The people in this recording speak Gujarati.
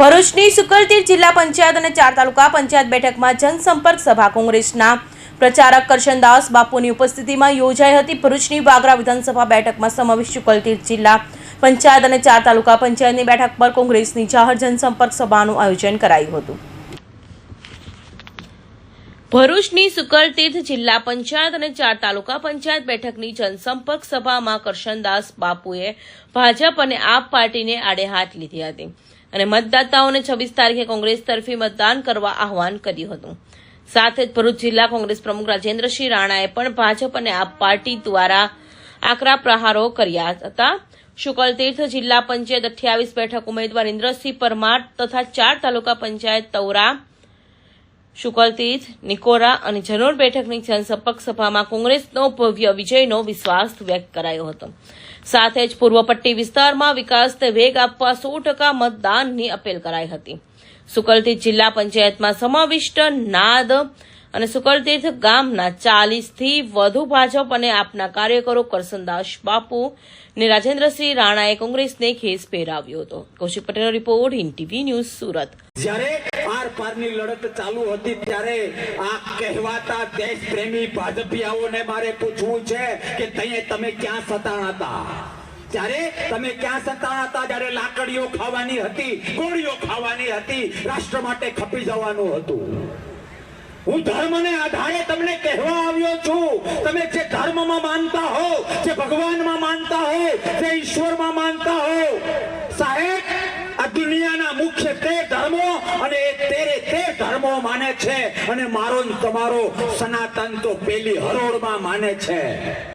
ભરૂચની સુકલતીર જિલ્લા પંચાયત અને 4 તાલુકા પંચાયત બેઠકમાં જનસંપર્ક સભા કોંગ્રેસના પ્રચારક કરશનદાસ બાપુની ઉપસ્થિતિમાં યોજાઈ હતી। ભરૂચની વાગરા વિધાનસભા બેઠકમાં સમાવિષ્ટ સુકલતીર જિલ્લા પંચાયત અને 4 તાલુકા પંચાયતની બેઠક પર કોંગ્રેસની જાહેર જનસંપર્ક સભાનું આયોજન કરાયું હતું। ભરૂચની સુકલતીર્થ જિલ્લા પંચાયત અને 4 તાલુકા પંચાયત બેઠકની જનસંપર્ક સભામાં કરશનદાસ બાપુએ ભાજપ અને આપ પાર્ટીને આડે હાથ લીધી હતી અને મતદાતાઓને 26 તારીખે કોંગ્રેસ તરફી મતદાન કરવા આહવાન કર્યું હતું। સાથે જ ભરૂચ જિલ્લા કોંગ્રેસ પ્રમુખ રાજેન્દ્રસિંહ રાણાએ પણ ભાજપ અને આપ પાર્ટી દ્વારા આકરા પ્રહારો કર્યા હતા। સુકલતીર્થ જિલ્લા પંચાયત 28 બેઠક ઉમેદવાર ઇન્દ્રસિંહ પરમાર તથા 4 તાલુકા પંચાયત તૌરા, સુકલતીર્થ, નિકોરા અને જનોર બેઠકની જનસંપર્ક સભામાં કોંગ્રેસનો ભવ્ય વિજયનો વિશ્વાસ વ્યક્ત કરાયો હતો। સાથે જ પૂર્વ પટ્ટી વિસ્તારમાં વિકાસને વેગ આપવા 100% મતદાનની અપીલ કરાઈ હતી। સુકલતીર્થ જિલ્લા પંચાયતમાં સમાવિષ્ટ નાદ અને સુકલતીર્થ ગામના 40થી વધુ ભાજપ અને આપના કાર્યકરો કરશનદાસ બાપુ ને રાજેન્દ્રસિંહ રાણાએ કોંગ્રેસને ખેસ પહેરાવ્યો હતો। કૌશિક પટેલનો report, Hind TV news, Surat. જ્યારે આર પારની લડત ચાલુ હતી ત્યારે આ કહેવાતા દેશ પ્રેમી ભાજપિયાઓને મારે પૂછવું છે કે તમે ક્યાં સતાણા હતા? ત્યારે તમે ક્યાં સતાણા હતા? જ્યારે લાકડીઓ ખાવાની હતી, ગોળીઓ ખાવાની હતી, રાષ્ટ્ર માટે ખપી જવાનું હતું। હું ધર્મને આધારે તમને કહેવા આવ્યો છું, તમે જે ધર્મમાં માનતા હો, જે ભગવાનમાં માનતા હો, જે ઈશ્વરમાં માનતા હો, સાહેબ આ દુનિયાના મુખ્ય તે ધર્મો અને તે ધર્મો માને છે અને મારો તમારો સનાતન તો પેલી હરોળમાં માને છે।